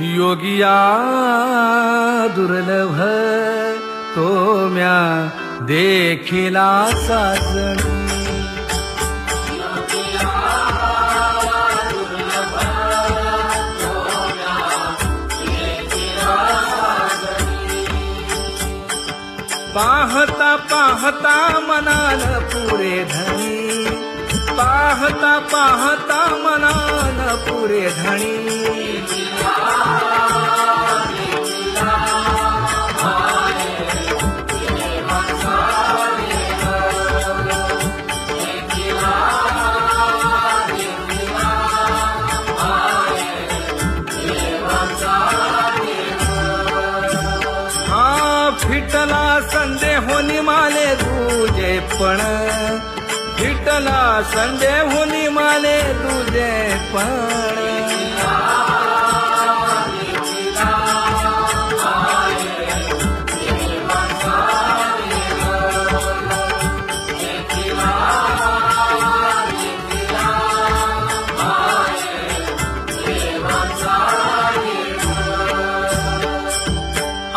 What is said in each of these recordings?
योगिया दुर्लभ तो म्या देखिला साजणी. पाहता पाहता मनान पुरे धणी, पाहता पाहता मनान पुरे धणी. फिटला संदेहोनी माले तुझे पण, फिटला संदेहोनी माले तुझे पण.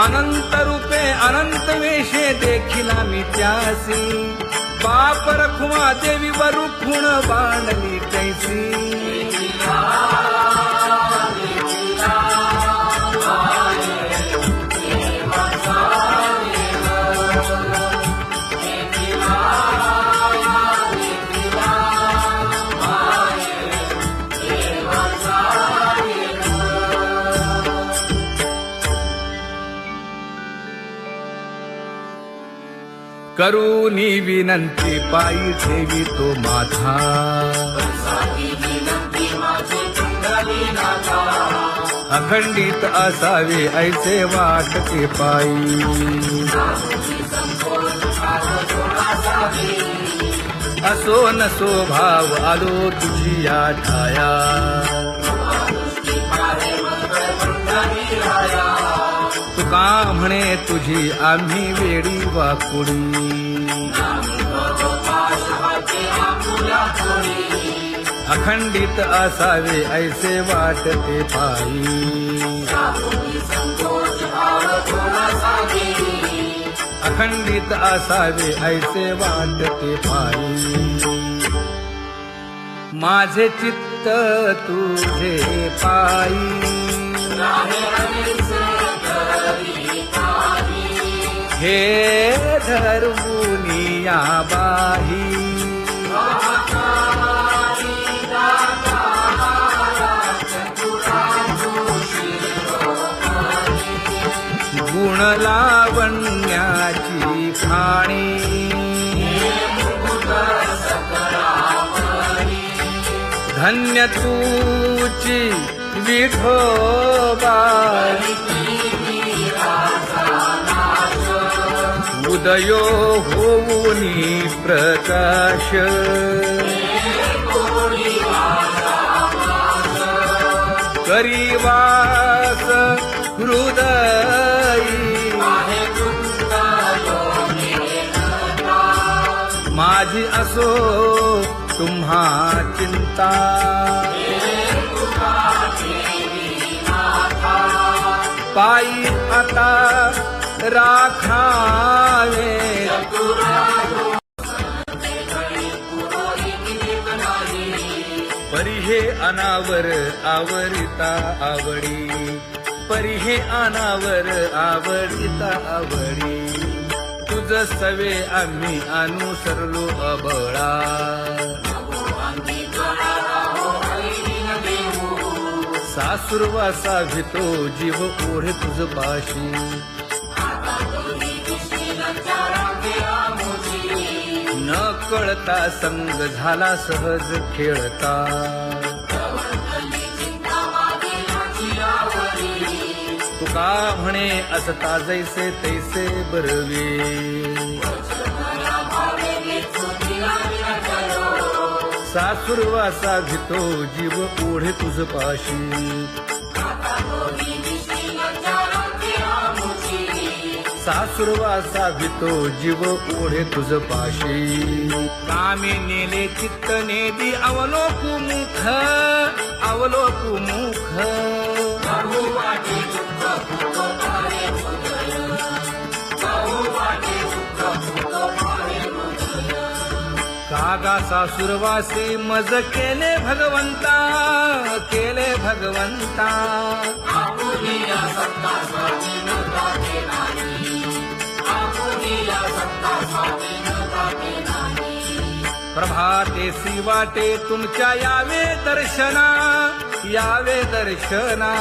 अनंत रूपे अनंत वेशे देखिला मी त्यासी, बाप रखुमा देवी वरु खुण बांधली कैसी. करूनी विनंती पायी ठेवी तो माझा, अखंडित असावे ऐसे वाटते पायी. असो नसो भाव आलो तुझी या ठाया, तुका म्हणे तुझी आम्ही वेडी वाकुडी. अखंडित असावे ऐसे वाटते पायी, अखंडित असावे ऐसे वाटते पायी. माझे चित्त तुझे पायी, हे धर्मुनिया बाही. गुण लावण्याची खाणी, धन्य तूची विठोबा. उदयो होऊनी प्रकाश, करीवास हृदयी. माझी असो तुम्हा चिंता, पायी आता राखावे. परी हे अनावर आवरिता आवडी, परी हे अनावर आवडिता आवडी. तुझ सवे आम्ही अनुसरलो अबळा, सासुरवासा भितो जीव ओढे तुझ पाशी. न कळता संग झाला सहज खेळता, तुका म्हणे असता जैसे तैसे बरवे. सासुरवासा भितो जीव ओढे तुझ पाशी, सासुरवासा भितो जीव ओढे तुझ पाशी. कामे नेले चित्त नेदी अवलोकु मुख, अवलोकु मुख. कागा सासुरवासी मज केले भगवंता, केले भगवंता. आपुनिया सत्ता स्वाधीनता के नाही, आपुनिया सत्ता स्वाधीनता के नाही. प्रभातेसी वाटे तुमच्या यावे दर्शना, यावे दर्शना.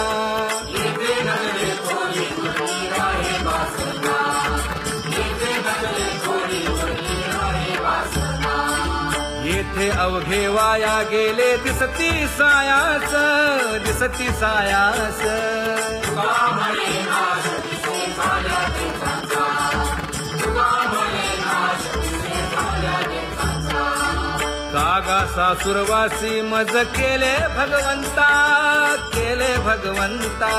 येथे नगरे थोडी थोडी राहे वासना, येथे नगरे थोडी थोडी राहे वासना. येथे अवघे वाया गेले दिसती सायास, दिसती सायास. तुका म्हणे नाश दिसे झाल्या देशांचा, तुका म्हणे नाश दिसे झाल्या देशांचा. कागा सासुरवासी मज केले भगवंता, केले भगवंता.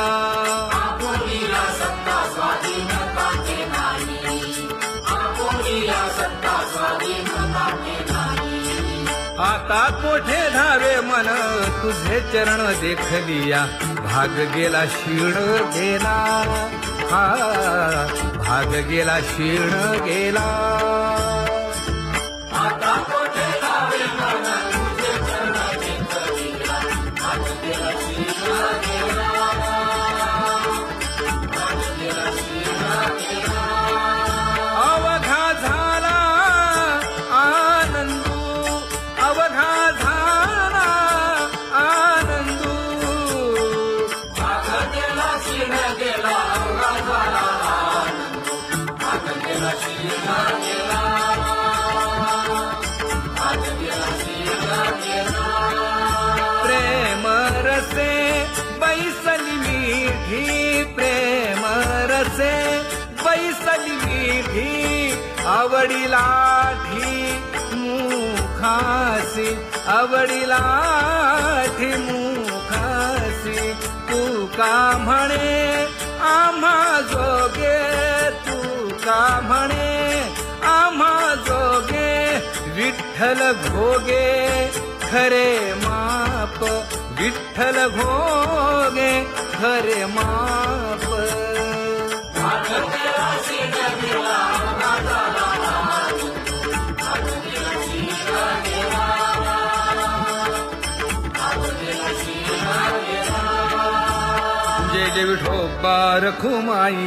आपुनिया सत्ता स्वाधीनता के नाही, आपुनिया सत्ता स्वाधीनता के नाही. आता कोठे धावे मन तुझे चरण देखलिया, भाग गेला क्षीण गेला, हा भाग गेला क्षीण गेला. आता कोठे जावे मन तुझे चरण देखलिया, भाग गेला क्षीण गेला, भाग गेला क्षीण गेला. अवघा झाला आनंदू, अवघा झाला आनंदू. भाग गेला क्षीण गेला, अवघा झाला आनंद, भाग गेला क्षीण गेला, भाग गेला क्षीण गेला. प्रेम रसे बैसली मीठी, प्रेम रसे बैसली मीठी. आवडीला ठी मुखासी, आवडीला ठी मुखासी. तू का म्हणे आम्हा जोगे, तू का म्हणे आम्हा जोगे. विठ्ठल भोगे खरे माप, विठ्ठल भोगे खरे माप. भाग गेला क्षीण गेला, अवघा झाला आनंद, भाग गेला क्षीण गेला, भाग गेला क्षीण गेला. जय जय विठोबा रखुमाई,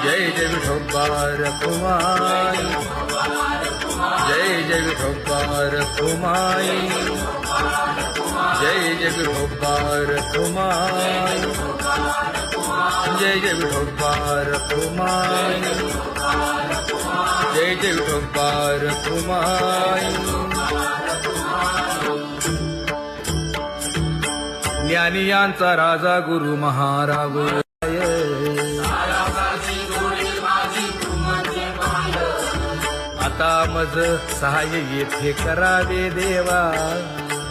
जय जय विठोबा रखुमाई, जय जय विठोबा रखुमाई, जय जय विठोबा रखुमाई, जय जय विठोबा रखुमाई, जय जय विठोबा रखुमाई. ज्ञानियांचा राजा गुरु महाराज. आता मज सहाय्य येथे करावे देवा.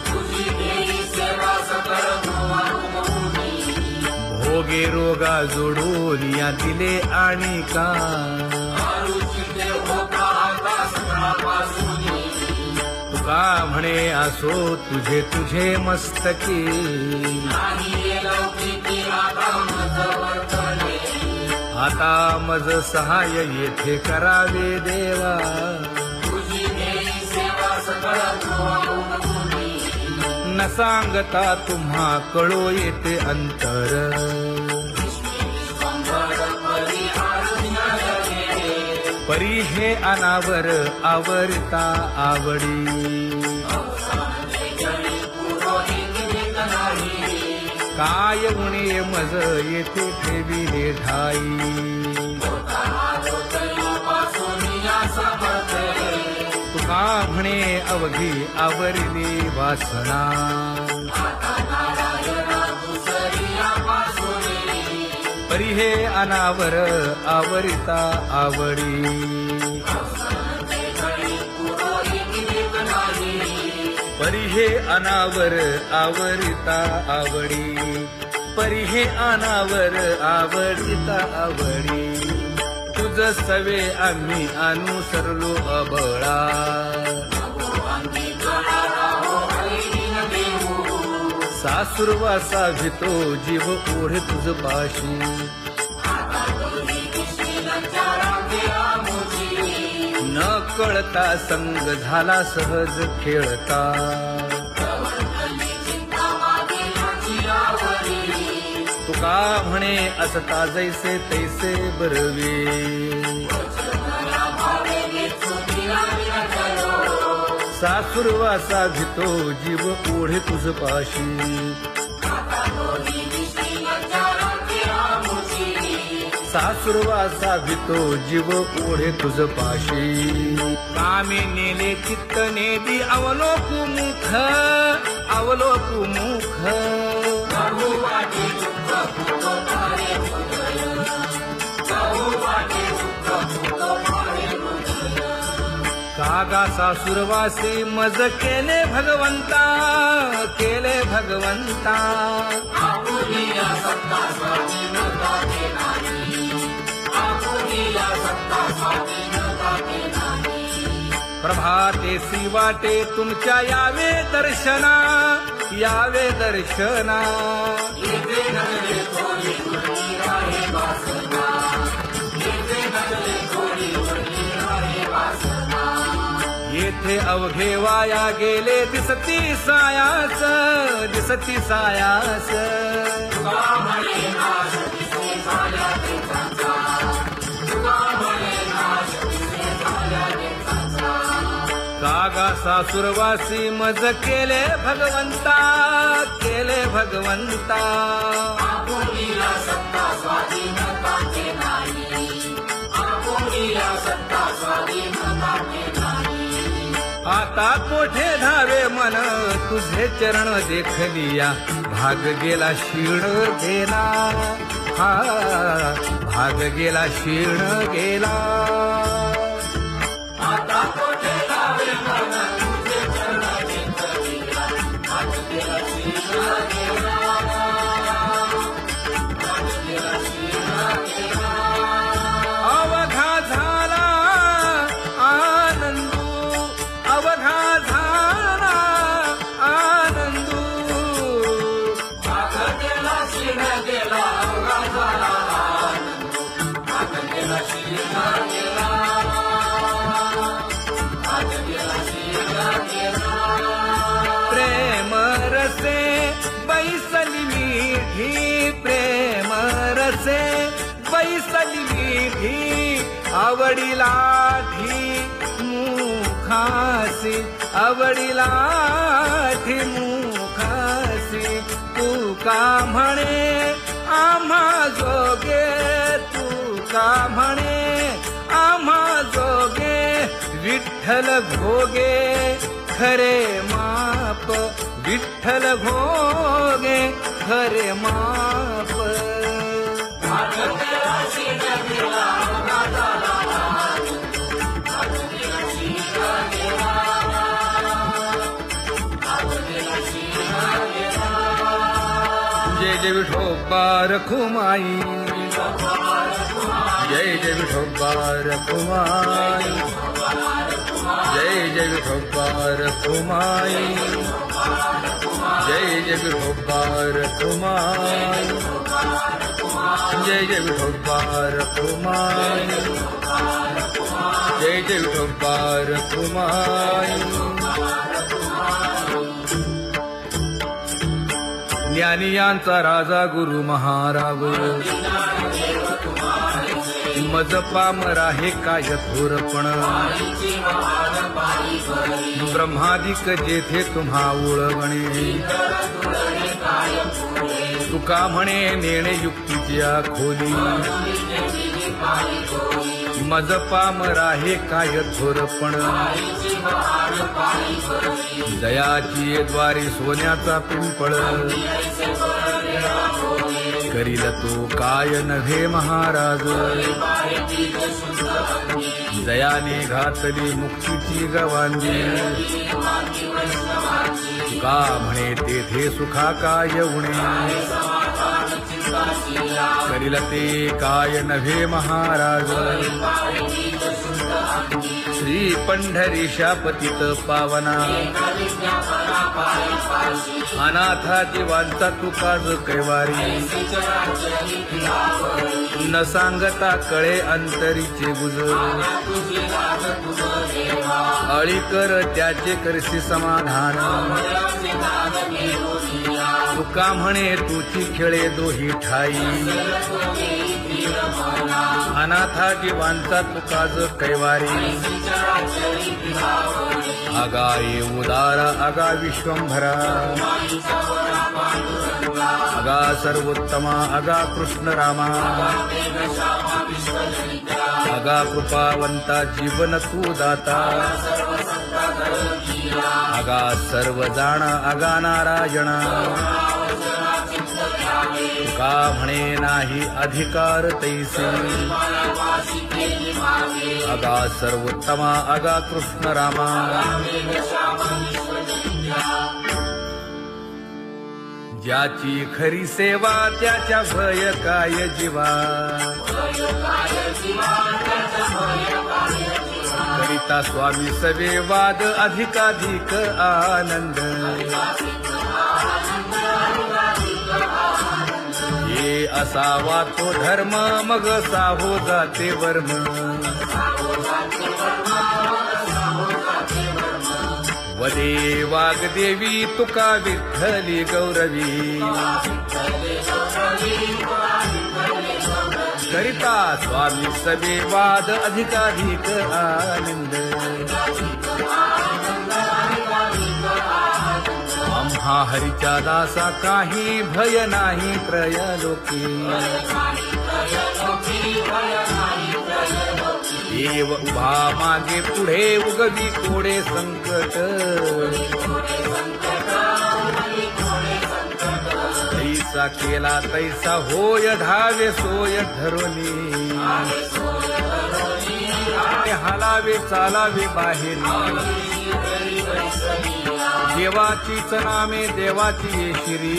तुझी देई सेवा सकळ भुवनी, भोगे रोगा जोडून या दिले आणि का. आरुची देव होता आता सकाळपासूनी. तुका म्हणे असो तुझे तुझे मस्तकी. नाही ये लौकिकी आता मज वर्तने, आता मज सहाय्य येथे करावे देवा. तुझी देई सेवा सकळ भुवनी. न सांगता तुम्हा कळो येते अंतर. परी आरुण्य गेले, परी हे अनावर आवरता आवडी. काय उणे मज येथे ठेविले ठाई. तुका म्हणे अवघी आवरली वासना. परी हे अनावर आवरिता आवडी. परी हे अनावर आवरिता आवडी. परी हे अनावर आवडिता आवडी. तुझ सवे आम्ही अनुसरलो अबळा. सासुरवासा भितो जीव ओढे तुझ पाशी. न कळता संग झाला सहज खेळता तुका म्हणे असता जैसे तैसे बरवे सासुरवासा भितो जीव ओढे तुझ पाशी सासुरवासा भितो जीव ओढे तुझ पाशी कामे नेले चित्त नेदी अवलोकु मुख कागा सासुरवासी मज केले भगवंता प्रभातेसी वाटे तुमच्या यावे दर्शना येथे अवघे वाया गेले दिसती सायास कागा सासुरवासी मज केले भगवंता आता कोठे धावे मन तुझे चरण देखलिया भाग गेला क्षीण गेला भाग गेला क्षीण गेला आता कोठे धावे मन तुझे चरण देखलिया भाग गेला क्षीण गेला अवघा झाला आनंदू प्रेम रसे बैसली मीठी प्रेम रसे बैसली मीठी आवडीलाठी मुखासी तू का म्हणे आम्हा जोगे विठ्ठल भोगे खरे माप विठ्ठल भोगे खरे माप जय जय विठोबा रखुमाई जय जय विठोबा रखुमाई जय जय विठोबा रखुमाई जय जय विठोबा रखुमाई जय जय विठोबा रखुमाई जय जय विठोबा रखुमाई ज्ञानियांचा राजा गुरु महाराज मज पामरा हे काय थोरपण ब्रह्मादिक जेथे तुम्हा ओळवणे तुका म्हणे नेणे युक्तीच्या खोली मज पामरा हे काय थोरपण दयाची द्वारी सोन्याचा पिंपळ करील तो काय नव्हे महाराज दयाने घातली मुक्तीची गवांगी का म्हणे तेथे सुखा काय उणे करील ते काय नव्हे महाराज श्री पंढरीशा पतित पावना अनाथा जीवांचा तुकाज कैवारी न सांगता कळे अंतरीचे गुजर अळी कर त्याचे करशी समाधान तुका म्हणे तुची खेळे दोही ठाई अनाथा जीवांचा तुकाज कैवारी आगा ये उदारा आगा विश्वंभरा आगा सर्वोत्तमा आगा कृष्ण रामा आगा कृपावंता जीवन तू दाता आगा सर्व जाणा आगा नारायणा का म्हणे नाही अधिकार तैसे आगा सर्वोत्तमा आगा कृष्ण रामा ज्याची खरी सेवा त्याच्या भय काय जीवा करिता स्वामी सवे वाद अधिकाधिक आनंद ये असावा तो धर्म मग साहो जाते वर्म वदे वाग्देवी तुका विठ्ठली गौरवी करिता स्वामी सवे वाद अधिकाधिक आनंद आम्हा हरीच्या दासा काही भय नाही त्रयलोकी देव उभा मागे पुढे उगवी कोडे संकट तैसा केला तैसा होय धावे सोय धरोनी हालावे चालावे बाहेरी देवाचीच नामे देवाची येशिरी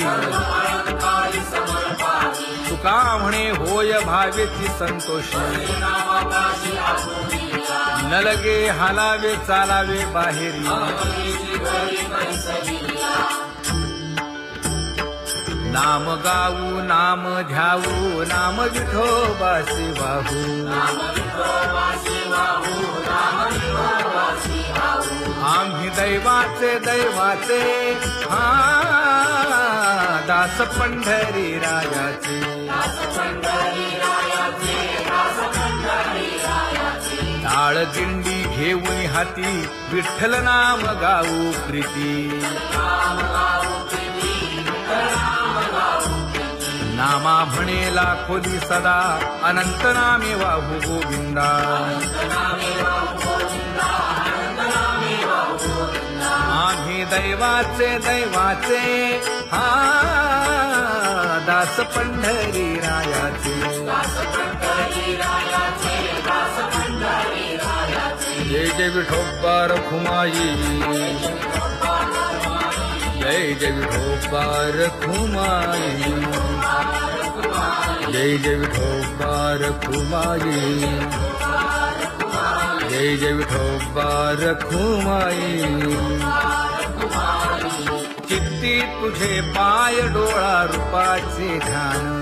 तुका म्हणे होय भावेची संतोषी न लगे हालावे चालावे बाहेरी नाम गाऊ नाम ध्याऊ नाम विठोबासी वाहू आम्ही दैवाचे दैवाचे हा दास पंढरी रायाचे टाळ दिंडी घेऊन हाती विठ्ठल नाम गाऊ प्रीती नामा म्हणे लाखोली सदा अनंत नामे वाहू गोविंदा आम्ही दैवाचे दैवाचे हा दास पंढरी रायाचे जय जय विठोबा रखुमाई जय जय विठोबा रखुमाई जय जय विठोबा रखुमाई जय जय विठोबा रखुमाई चित्ती तुझे पाय डोळा रूपाचे ध्यान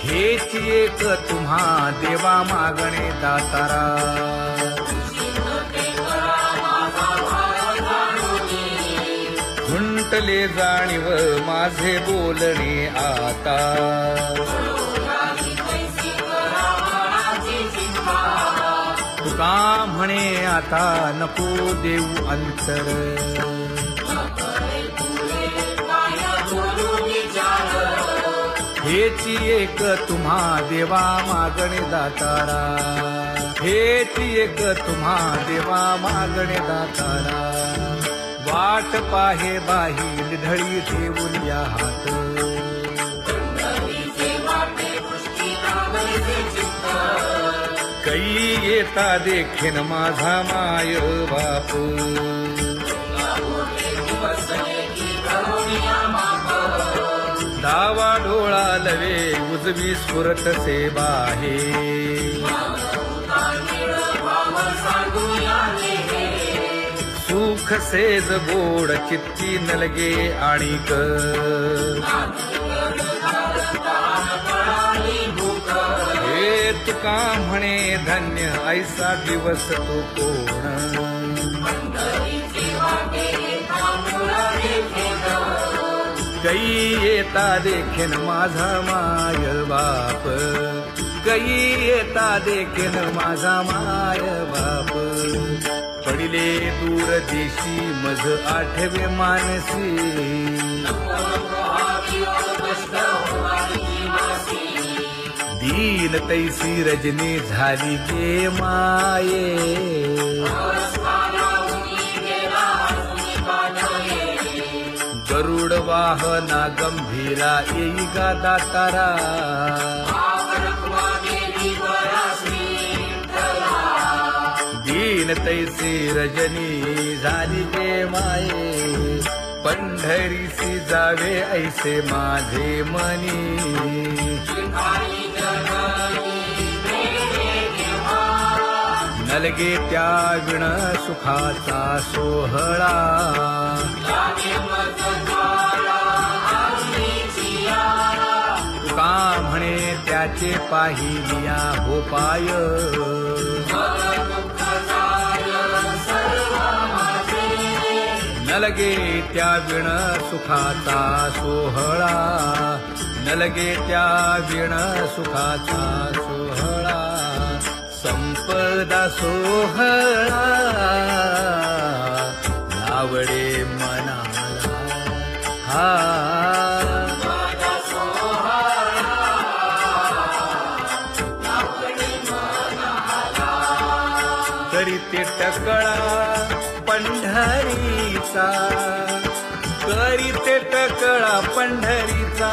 हेच एक तुम्हा देवा मागणे दातारा खुंटले जाणीव माझे बोलणे आता तुका म्हणे आता नको देऊ अंतर हेची एक तुम्हा देवा मागणे दातारा हेची एक तुम्हा देवा मागणे दातारा वाट पाहे बाही ढळी ठेवून या हात कै येता देखेन माझा माय बाप डावा डोळा लवे उजवी स्फुरत से बाहे सुख सेज गोड चित्ती नलगे आणिक हे तुका म्हणे धन्य ऐसा दिवस तो कोण गई येता देखेन माझा माय बाप गई येता देखेन माझा माय बाप पडिले दूर देशी मज आठवे मानसी दीन तैसी रजनी झाली गे माये गरुड वाहना गंभीरा येई गा दातारा दीन तैसी रजनी झाली गे माये पंढरीसी जावे ऐसे माझे मनी नलगे त्या विण सुखाचा सोहळा तुका म्हणे त्याचे पाहिलिया हो पाय नलगे त्या विण सुखाचा सोहळा नलगे त्या विण सुखाचा सोहळा संपदा सोहळा आवडे मनाला हा करीते टकळा पंढरीचा करीते टकळा पंढरीचा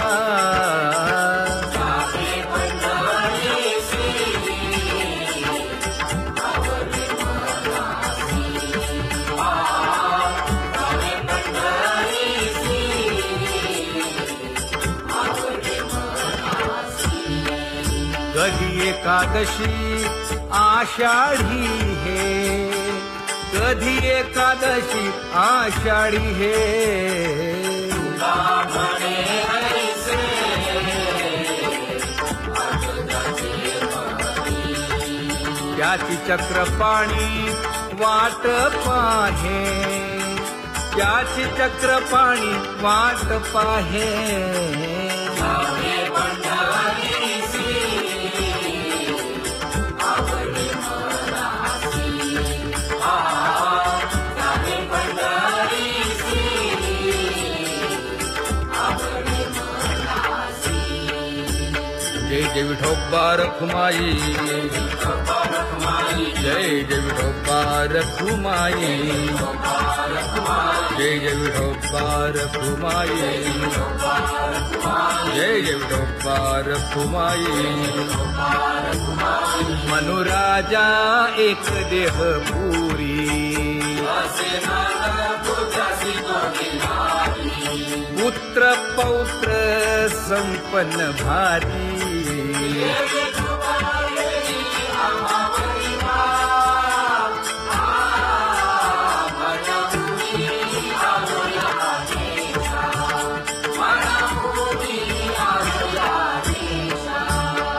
कधी एकादशी आषाढी हे कधी एकादशी आषाढी हे त्याची चक्रपाणी वाट पाहे त्याची चक्रपाणी वाट पाहे जय जय विठोबा रखुमाई जय जय विठोबा रखुमाई जय जय विठोबा रखुमाई जय जय विठोबा रखुमाई मनुराजा एक देह पुरी पुत्र पौत्र संपन्न भारी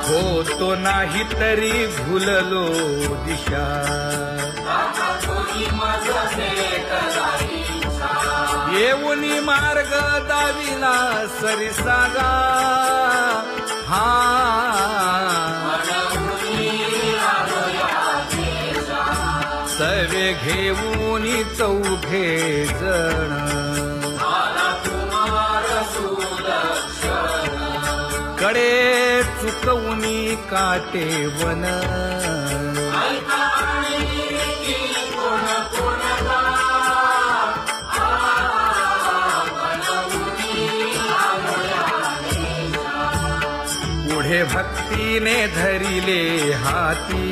होतो नाही तरी भुललो दिशा येऊनी मार्ग दाविला सरिसागा हा सवे घेऊनी चौघे जण कडे चुकवूनी काटे वन पुढे भक्तीने धरिले हाती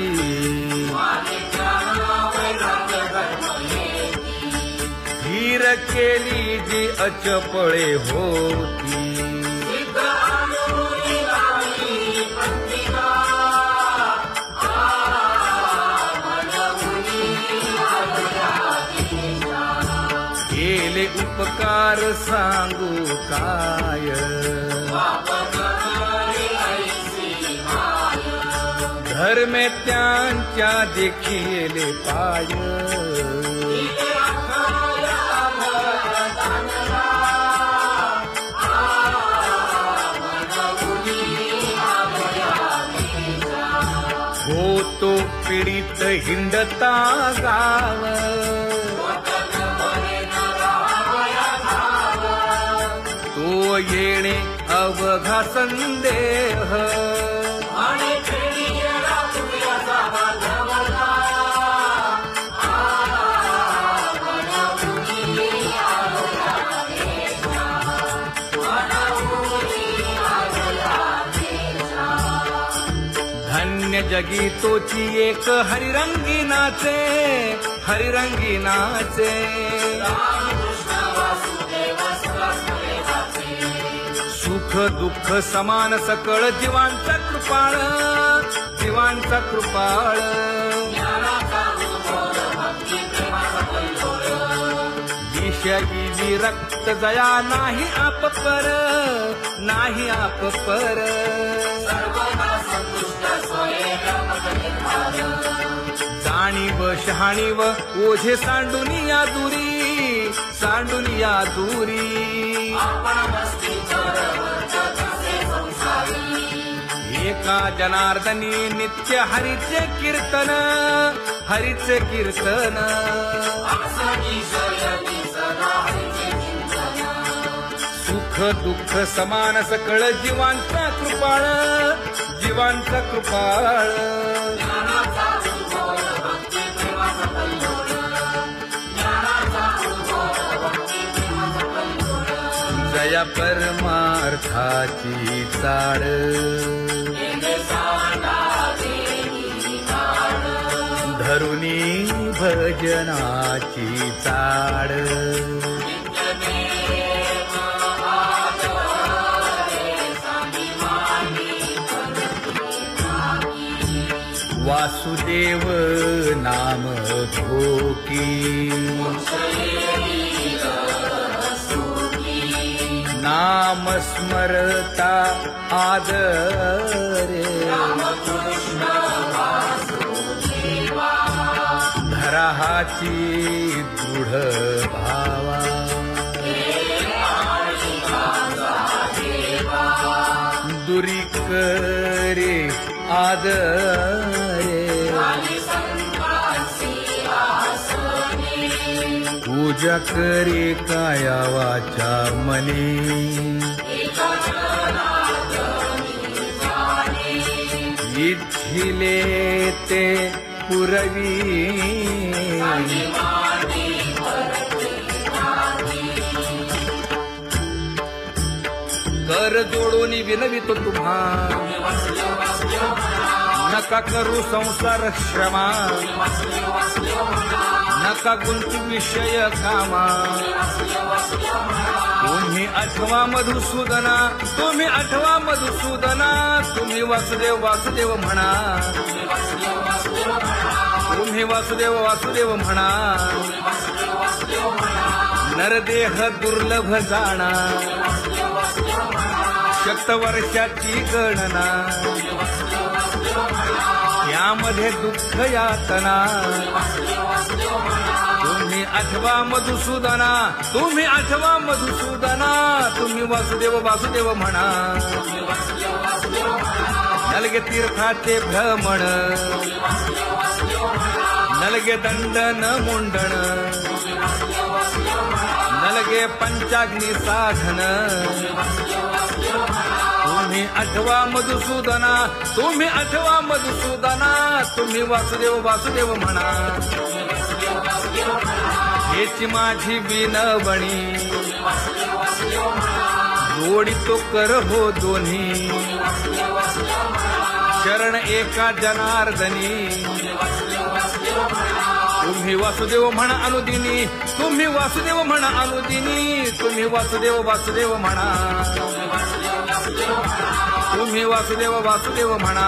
धीर केली जी अचपळे होती केले उपकार सांगू काय, बाप करे ऐसी माय, धर्मे त्यांच्या देखिले पाय, इथे अखया अभयदानला, मनवुनी अभयाचा, होतो पीडित हिंडता गाव, वतन बरे न राहावया धाव, तो येणे अवघा संदेह, आणि खेळी गेला तुझ्याचा बांधवला, मनवुनी अभयाचा, मनवुनी अभयाचा. धन्य जगी तोची एक हरिरंगी नाचे, हरिरंगी नाचे, रामकृष्ण वासुदेव सहस्रदेवाचे, सुख दुःख समान सकळ जीवांचा कृपाळ, जीवांचा कृपाळ, ज्ञानाचा उद्भव भक्ती प्रेमाचा कल्लोळ, विषयी विरक्त जया नाही आपपर, नाही आपपर, सर्वदा संतुष्ट स्वयं मत निर्धार, जाणीव शहाणीव ओझे सांडुनिया दुरी, सांडुनिया दुरी, आपण मस्ती चोरवत तसे संसारी, एका जनार्दनी नित्य हरीचे कीर्तन, हरीचे कीर्तन, आसनी शयनी सदा हरीचे चिंतन, सुख दुःख समान सकळ जीवांचा कृपाळ, जीवांचा कृपाळ, ज्ञानाचा उद्भव भक्ती प्रेमाचा कल्लोळ, ज्ञानाचा उद्भव भक्ती प्रेमाचा कल्लोळ, जया परमार्थाची चाळ, येणे सांडा देवी काळ, धरुणी भजनाची चाळ, नित्यनेम आदरे स्वाभिमानी करती ठाकी, वासुदेव नाम घोकी, नाम स्मरता आदरे, धराहाची दृढ भावा, दुरी करे आदरे, पूजा करे काया वाचा मने, इच्छिले ते पुरवी, कर जोडून विनवितो तुम्हा, नका करू संसार श्रमा, नका गुंतू विषय कामा, तुम्ही आठवा मधुसूदना, तुम्ही आठवा मधुसूदना, तुम्ही वासुदेव वासुदेव म्हणा, तुम्ही वासुदेव वासुदेव म्हणा, नरदेह दुर्लभ जाणा, शतवर्षाची गणना, यामध्ये दुःख यातना, तुम्ही आठवा मधुसूदना, तुम्ही आठवा मधुसूदना, तुम्ही वासुदेव वासुदेव म्हणा, नलगे तीर्थाचे भ्रमण, नलगे दंडन मुंडण, नलगे पंचाग्नी साधन, तुम्ही आठवा मधुसूदना, तुम्ही आठवा मधुसूदना, तुम्ही वासुदेव वासुदेव म्हणा, हेची माझी विनवणी, जोडितो कर हो दोन्ही, शरण एका जनार्दनी, तुम्ही वासुदेव म्हणा अनुदिनी, तुम्ही वासुदेव म्हणा अनुदिनी, तुम्ही वासुदेव वासुदेव म्हणा, तुम्ही वासुदेव वासुदेव म्हणा.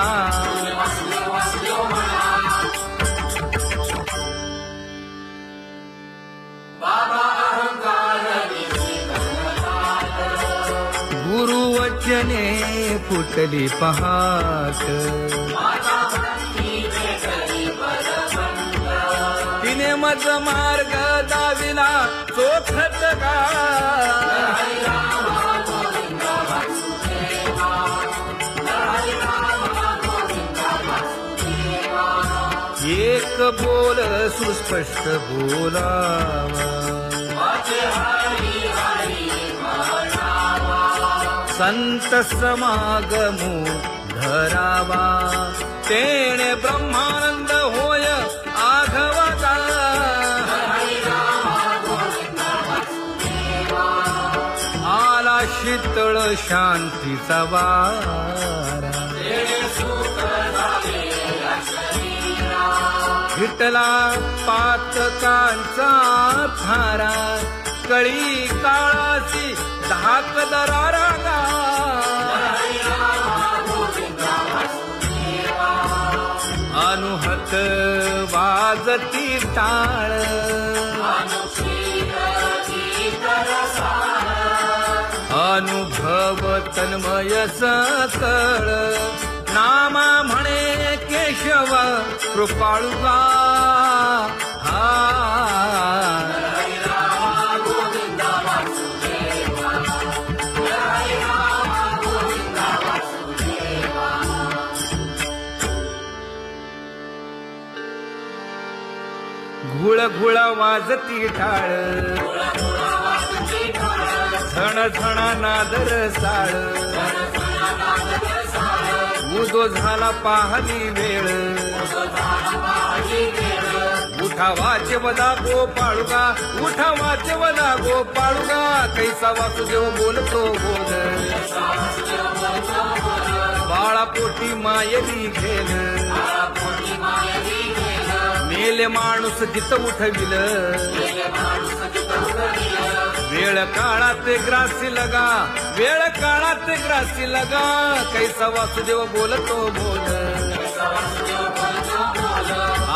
बाबा अहंकार अर्चने फुटली पहाट तिने मज मार्ग दाविला चोखत का एक बोल सुस्पष्ट बोलावा संत समागमू धरावा तेणे ब्रह्मानंद होय आघवाचा आला शीतळ शांतीचा वारा विठला पातकांचा थारा कळी काळाची धाक दरारा अनुहत वाजती टाळ अनुभव तन्मय सकळ नामा म्हणे केशव कृपाळुगा हा घुळ घुळ वाजती टाळ झण झण नादर साळ उदो झाला पाहली वेळ उठा वाचवदा गोपाळुगा उठा वाचवदा गोपाळुगा कैसा वासुदेव बोलतो बोल बाळा पोटी मायली घेल मेले माणूस जित उठविल वेळ काळात ग्रासी लगा वेळ काळात ग्रासी लगा कैसा वासुदेव बोलतो बोल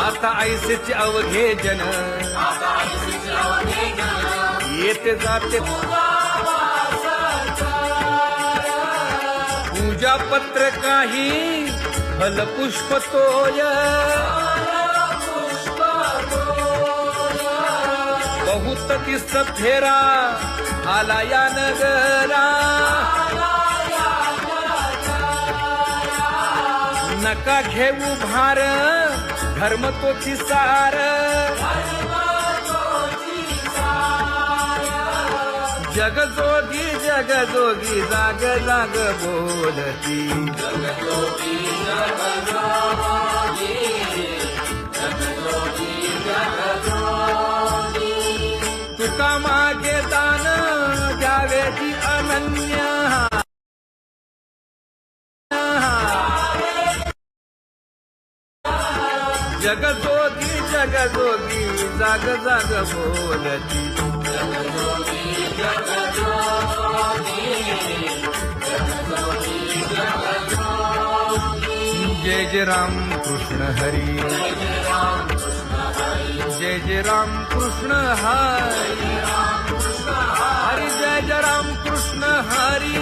आता ऐसेचे अवघे जन येते जाते पूजा पत्र काही फलपुष्प तोय बहुत किस्त फेरा आला या नगरा नका घेऊ भार धर्म तोची सार जगजोगी जगजोगी जाग जाग बोलती तुका मागे दान द्यावेची अनन्य जगजोगी जगजोगी जाग जाग बोलती जय जय राम कृष्ण हरी जय जय राम कृष्ण हरी हरी जय जय राम कृष्ण हरी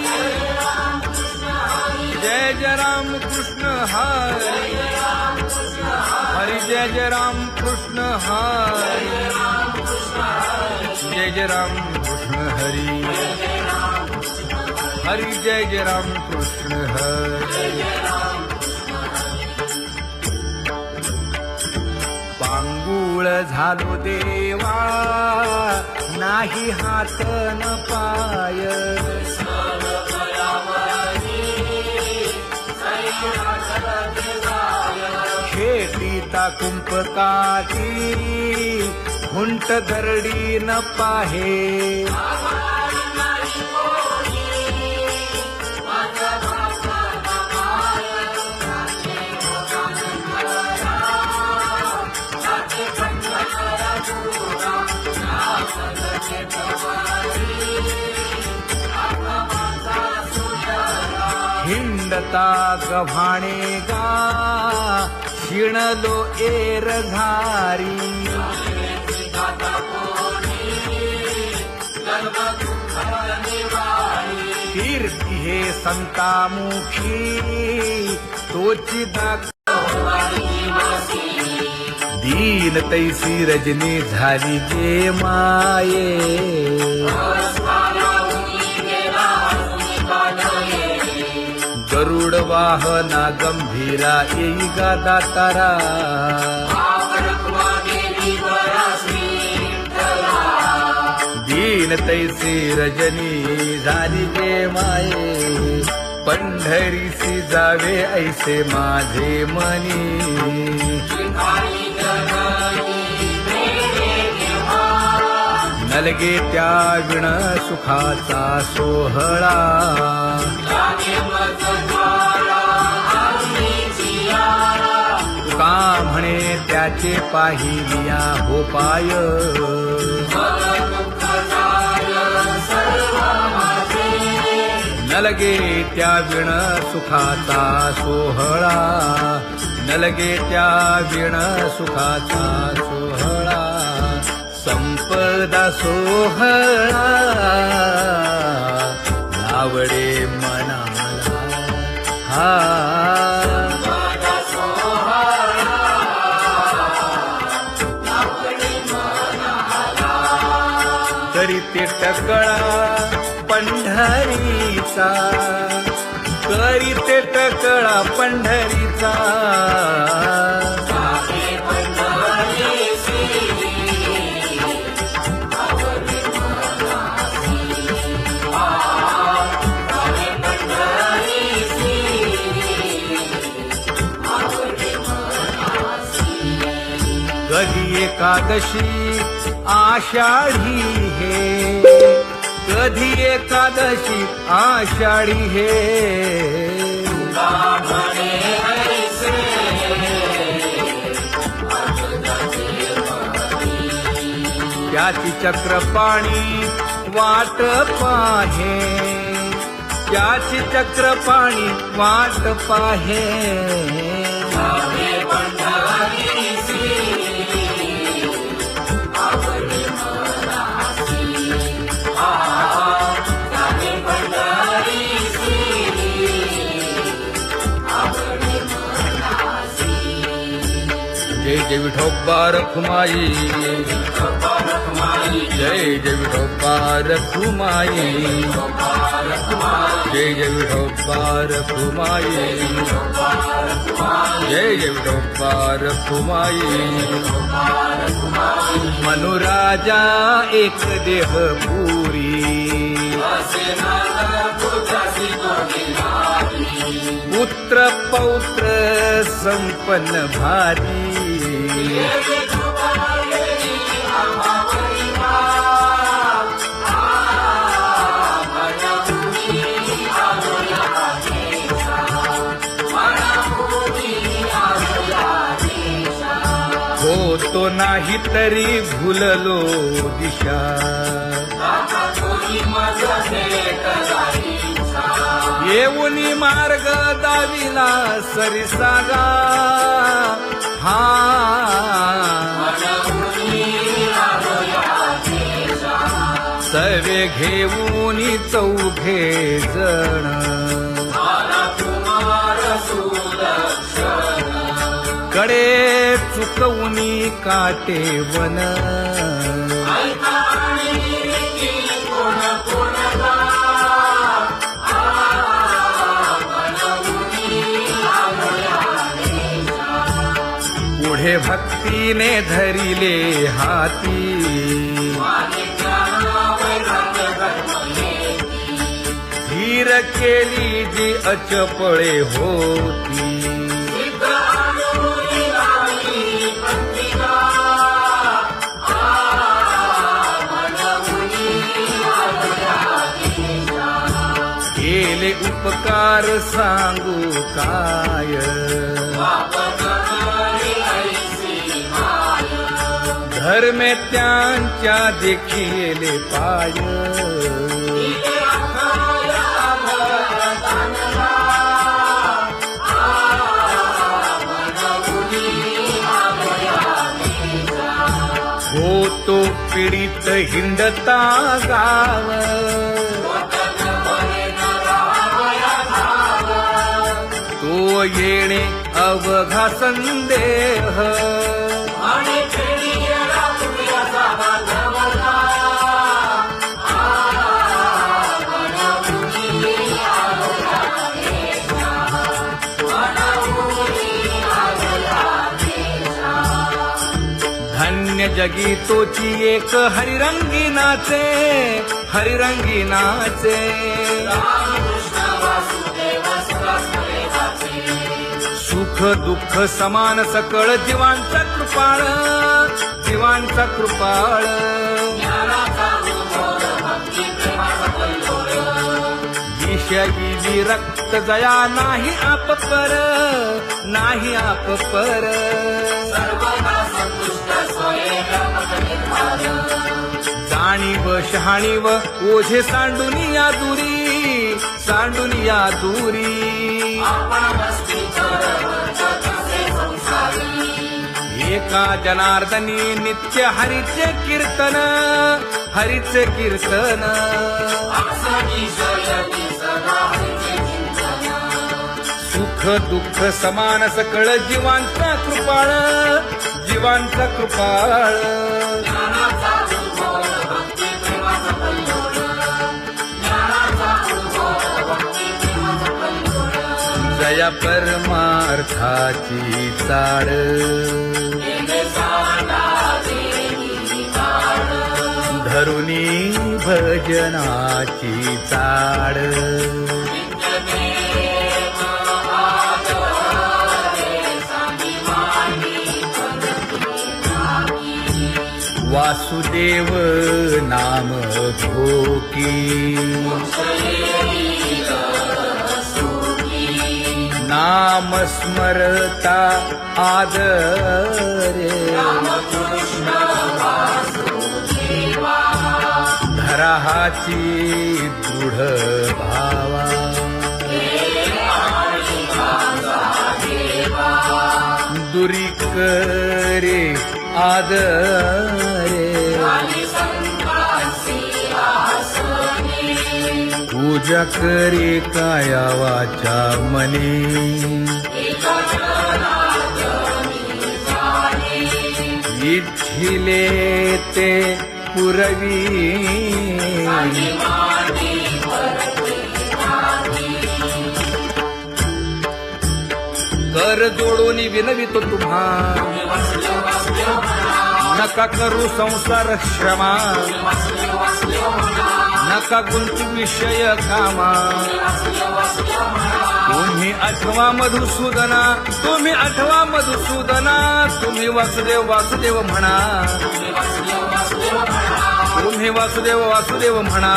जय जय राम कृष्ण हरी हरी जय जय राम कृष्ण हरी जय जय राम कृष्ण हरी हरी जय जय राम कृष्ण हरी पांगुळ झालो देवा नाही हात न पाय शेतीता कुंपकाती हुंट दरडी न पाहे हिंडता गव्हाणे गा शिणलो एर घारी कीर्ती हे संतामुखी तोची दीन तैसी रजनी झाली जे माये गरुड वाहना गंभीरा येई गा दातारा दीन तैसी रजनी झाली जे माये पंढरीसी जावे ऐसे माझे मनी नलगे त्या विण सुखाचा सोहळा तुका म्हणे त्याचे पाहिलिया हो पाय नलगे त्या विण सुखाचा सोहळा नलगे त्या विण सुखाचा सोहळा संपदा सोहळा आवडे मनाला हा करीते टकळा पंढरीचा करीते टकळा पंढरीचा कधी एकादशी आषाढी हे कधी एकादशी आषाढी हे त्याची चक्रपाणी वाट पाहे त्याची चक्रपाणी वाट पाहे जय जय विठोबा रखुमाई जय जय विठोबा रखुमाई जय जय विठोबा रखुमाई जय जय विठोबा रखुमाई मनुराजा एक देह पुरी पुत्र पौत्र संपन्न भारी होतो नाही तरी भुललो दिशा येऊनी मार्ग दाविला सरिसागा हा सर्वे घेऊनी चौघे जण कडे चुकवूनी काटे वन पुढे भक्तीने धरिले हाती धीर केली जी अचपळे होती केले उपकार सांगू काय धर्मे त्यांच्या देखिले पाय होतो पीडित हिंडता गाव तो येणे अवघा संदेह आणि खेळी येणार तुझ्याचा बांधवला धन्य जगी तोची एक हरिरंगी नाचे हरिरंगी नाचे रामकृष्ण वासुदेव सहस्रदेवाचे सुख दुःख समान सकळ जीवांचा कृपाळ जीवांचा कृपाळ ज्ञानाचा उद्भव भक्ती प्रेमाचा कल्लोळ विषयी विरक्त जया नाही आपपर नाही आपपर सर्वदा संतुष्ट स्वयं निर्माण जाणीव शहाणीव ओझे सांडूनिया दुरी सांडूनिया दुरी आपण वस्ती चरवरचा तसे संसारी एका जनार्दनी नित्य हरीचे कीर्तन हरीचे कीर्तन आसनी शयनी सदा हरिचे चिंतन सुख दुःख समान सकळ जीवांचा कृपाळ जीवांचा कृपाळ ज्ञानाचा उद्भव भक्ती प्रेमाचा कल्लोळ ज्ञानाचा उद्भव भक्ती प्रेमाचा कल्लोळ जया परमार्थाची चाड येणे साडा देवी काळ धरुणी भजनाची चाड नित्यनेम आदरे सांगी मांडी वासुदेव नाम घोकी नाम स्मरता आदरे धराहाची दृढ भावा दुरी करे आदरे पूजा करे काया वाचा मने इच्छिले ते पुरवी कर जोडून विनवितो तुम्हा नका करू संसार श्रमा नका गुंतू विषय कामा तुम्ही आठवा मधुसूदना तुम्ही आठवा मधुसूदना तुम्ही वासुदेव वासुदेव म्हणा तुम्ही वासुदेव वासुदेव म्हणा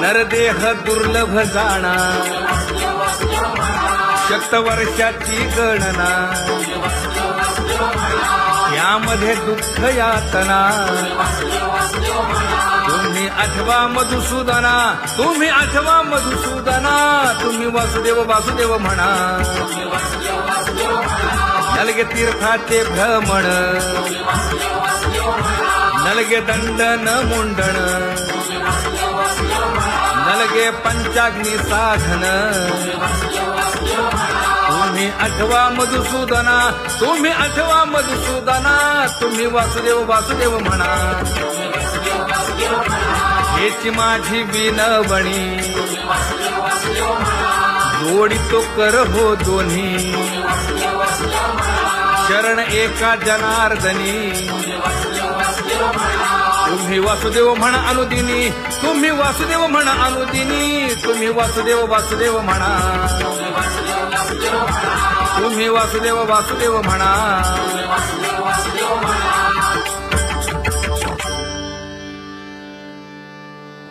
नरदेह दुर्लभ जाणा शतवर्षाची गणना यामध्ये दुःख यातना तुम्ही आठवा मधुसूदना तुम्ही आठवा मधुसूदना तुम्ही वासुदेव वासुदेव म्हणा नलगे तीर्थाचे भ्रमण नलगे दंडन मुंडण नलगे पंचाग्नी साधन तुम्ही आठवा मधुसूदना तुम्ही आठवा मधुसूदना तुम्ही वासुदेव वासुदेव म्हणा हेची माझी विनवणी जोडितो कर हो दोन्ही शरण एका जनार्दनी तुम्ही वासुदेव म्हणा अनुदिनी तुम्ही वासुदेव म्हणा अनुदिनी तुम्ही वासुदेव वासुदेव म्हणा तुम्ही वासुदेव वासुदेव म्हणा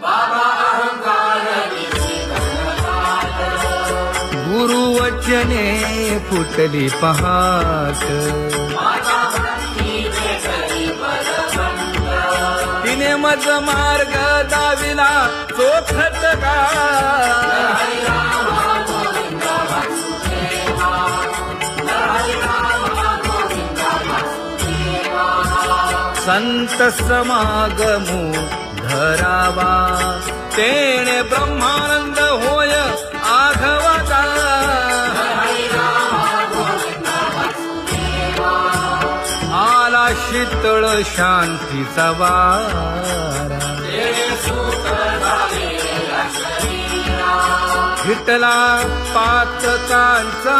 बाबा अहंकार गुरुवचने फुटली पहाट माता भक्ती भेटली परमंत तिने मज मार्ग दाविला चोखत का हरी राम गोविंद वासुदेवा हरी राम गोविंद वासुदेवा संत समागमू धरावा तेणे ब्रह्मानंद होय आघवता आला शीतळ शांतीचा वारा विठला पातकांचा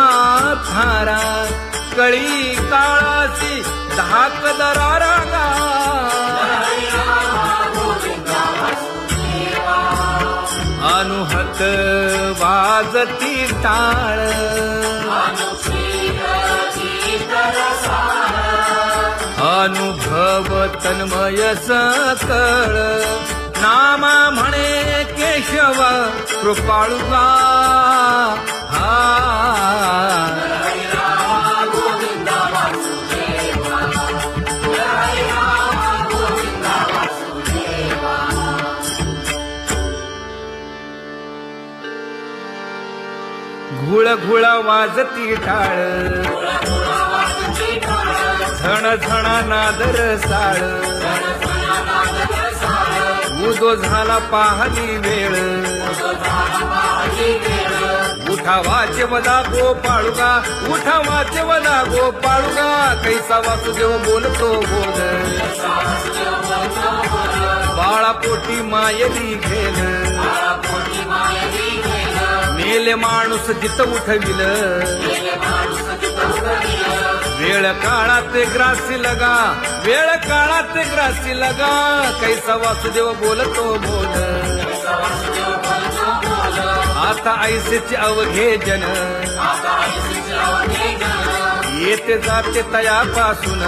थारा कळी काळाची धाक दरारा अनुहत वाजती टाळ अनुभव तन्मय सकळ नामा म्हणे केशव कृपाळुगा घुळ घुळ वाजती टाळ झण झणा नादर साळ उदो झाला पाहली वेळ उठा वाचे वदा गोपाळुगा उठा वाचे वदा गोपाळुगा कैसा वासुदेव बोलतो बोल बाळा पोटी मायली घेल मेले माणूस जित उठविल वेळ काळात ग्रासी लगा वेळ काळात ग्रासी लगा कैसा वासुदेव बोलतो बोल आता ऐसेचे अवघे जन येते जाते तयापासून